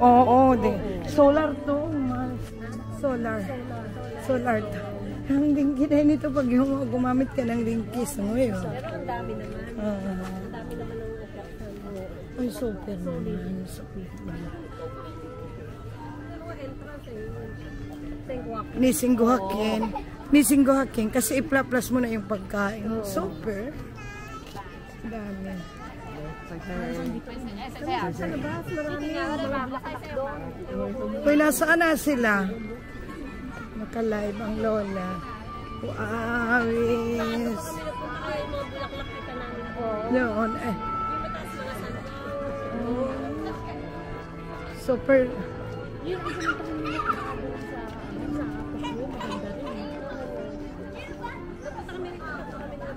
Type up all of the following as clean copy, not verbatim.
Oo, solar to. Solar to. Ang dingki na nito pag yung gumamit ka ng dingkis mo yun. Pero ang dami naman. Ang dami naman ng attraction mo. Ay, super naman. Super naman. Nisingguhakin. Kasi ipla-plus mo na yung pagkain. Super. Dami. Sa labas, marami doon. Uy, nasaan na sila? Naka-live ang lola. Awis. Noon eh. Super.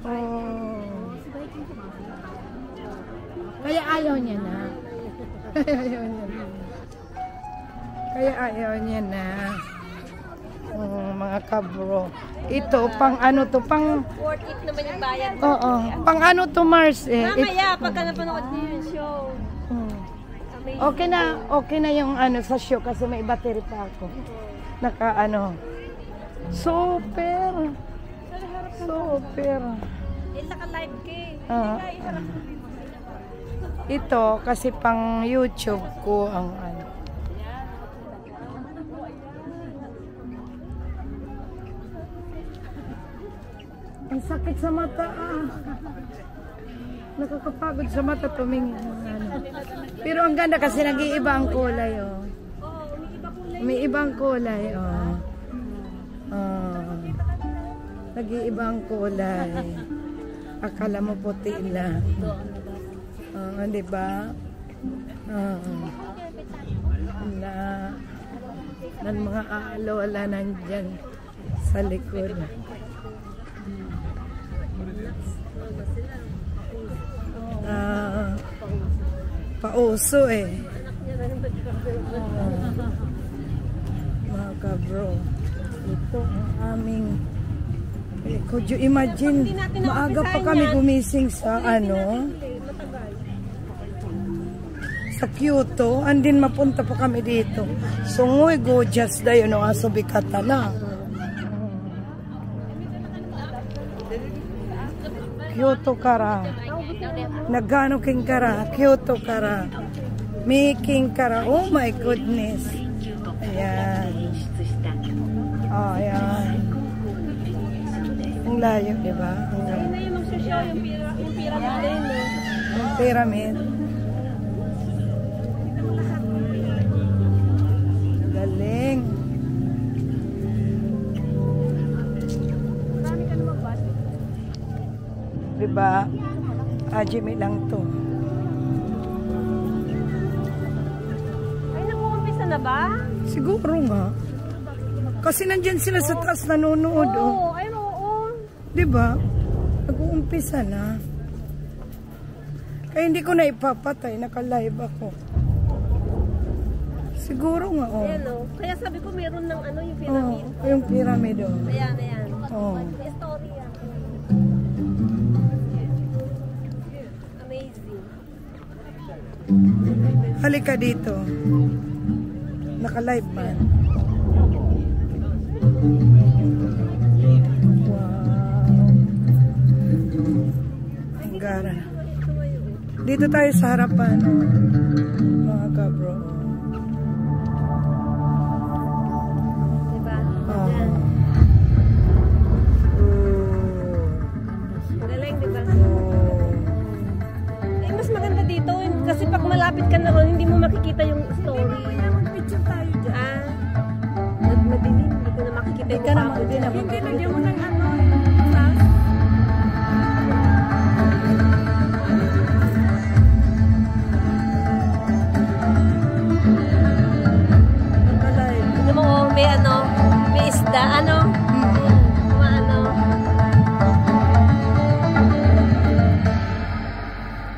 Oh. Kaya ayaw niya na. Kaya ayaw niya na. Mga kabro. Ito, pang ano to, pang... Worth it naman yung bayad. Oo. Pang ano to, Mars eh. Mamaya, pagka napanood niyo yung show. Okay na yung ano sa show kasi may battery pa ako. Naka ano. Super. Naka-live kay. Ito kasi pang YouTube ko ang ano. Ang sakit sa mata Nakakapagod sa mata tumingin ng ano. Pero ang ganda kasi nag-iiba ang kulay oh. May ibang kulay oh. Nag-iiba ang kulay. Akala mo puti lang. Di ba? Ng mga alola nandyan sa likod. Pauso eh. Mga kabro. Ito ang aming could you imagine, maaga pa kami gumising sa ano, sa Kyoto, andin mapunta pa kami dito. Sungoy gorgeous da yun, aso bikata na. Kyoto kara. Nagano king kara, Kyoto kara. Making kara, oh my goodness. Ayan. Oh, ayan. Ang layo, di ba? Ayun na yung mag-show yung pyramid. Yung pyramid. Galing. Marami ka naman ba? Di ba? Jimmy lang to. Ay, nag-uumpisa na ba? Siguro nga. Kasi nandyan sila sa taas nanonood. Oo, ay oo. Diba? Nag-uumpisa na. Kaya hindi ko na ipapatay. Naka-live ako. Siguro nga, oh. Ayan, oh. Kaya sabi ko meron ng ano, yung pyramid. Oh, yung pyramid, oh. Ayan. Oh. May story yan. Amazing. Halika dito. Naka-live man. Ang gara. Dito tayo sa harapan, mga kabro. Diba? Oh. Galing, diba? Eh, mas maganda dito. Kasi pag malapit ka na ron, hindi mo makikita yung story. Picture tayo dyan. Madilim. Hindi ko na makikita yung mukha ko dyan. Hindi, lagyan mo ng ano. May isda, ano?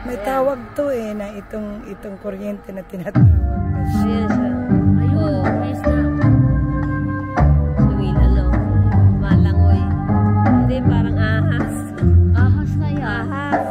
May tawag to eh, na itong kuryente na tinatawag. Yes, ayun, may isda. Lumilalo. Malangoy. Hindi, parang ahas. Ahas na yan. Ahas.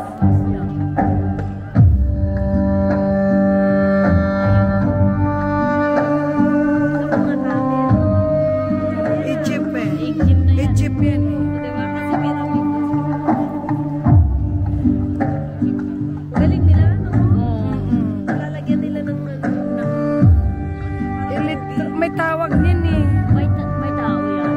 may tawag din eh. May tao yan.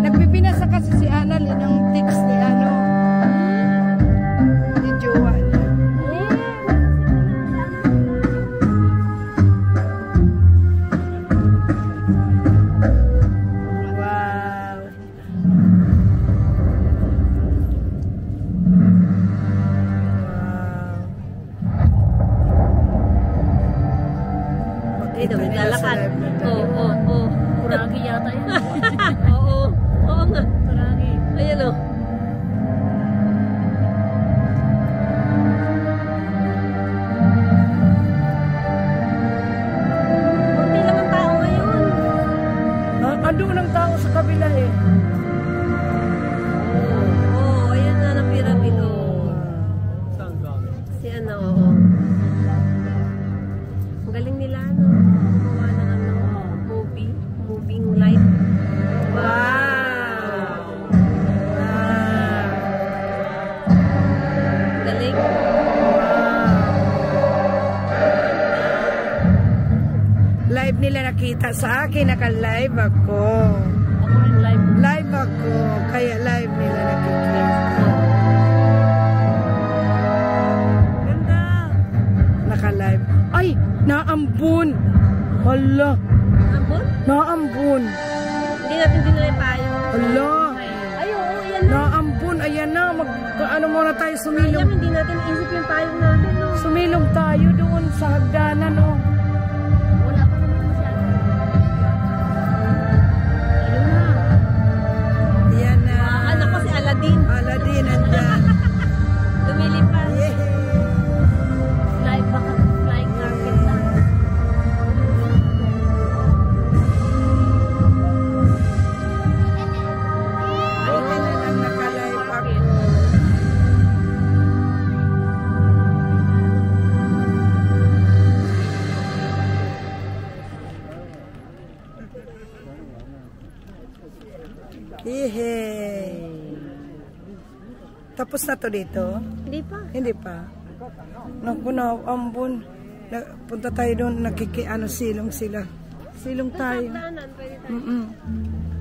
Nagpipinasa kasi si Annalyn ng text ni ano. Ni jowa niya. Wow. Dito, naglalakad. Oo, oo, oo. Kuragi yata yun. Oo, oo nga. Kuragi. Ayan o. Kunti lang ang tao ngayon. Ando ng tao sa kabila eh. Oo, ayan na ng pyramid. Oo. Si ano, oo. Ang galing nila, ano? Gumawa ng ano, moving light. Wow. Galing. Live nila nakita sa akin, naka-live ako. Ako rin live. Live ako, kaya live nila nakikita. Ganda. Naka-live. Ay, naambun. Hala, Ambon? naambun. Hindi natin dinala yung payo. Hala, Ay, oo, yan na. naambun. Ayan na, ano muna tayo, sumilong. Sayang, hindi natin isip yung payong natin, no? Sumilong tayo doon sa hagdanan, oh. Wala pa naman masyado. Ayun na. Ayan na. Anak ko si Aladdin. Aladdin, andyan. Lumilipad. Yeah. Live baka flying carpet lang. Buti na lang naka-live ako. Yehey. Tapos na to dito? Hindi pa. Hindi pa. Naku na, ambon. Punta tayo doon, silong sila. Silong tayo. Hagdanan, pwede tayo.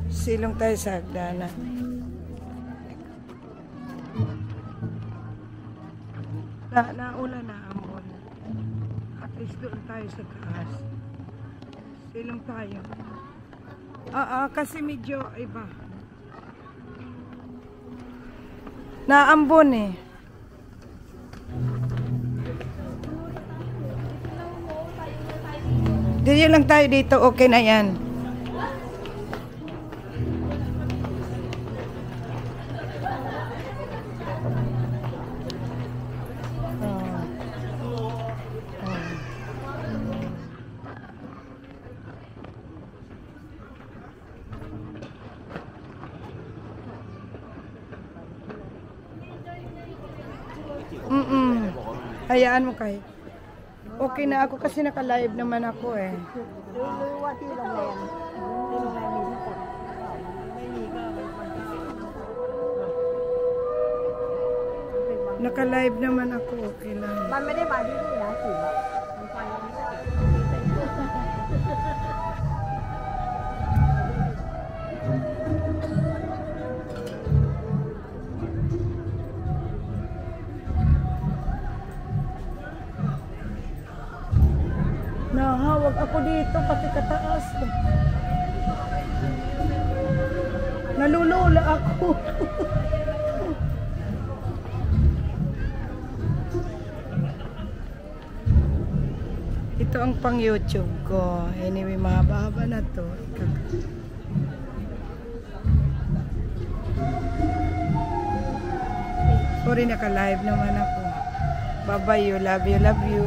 Silong tayo sa hagdanan. Naula na ambon. At least doon tayo sa taas. Silong tayo. Kasi medyo iba. Naambon eh. Diyan lang tayo dito, okay na yan. Hayaan mo kayo. Okay na ako kasi naka-live naman ako eh. Naka-live naman ako, okay lang. Nahawag ako dito pati kataas. Nalulula ako. Ito ang pang YouTube ko. Anyway, mga baba na to. Sorry, naka-live naman ako. Bye-bye, you. Love you, love you.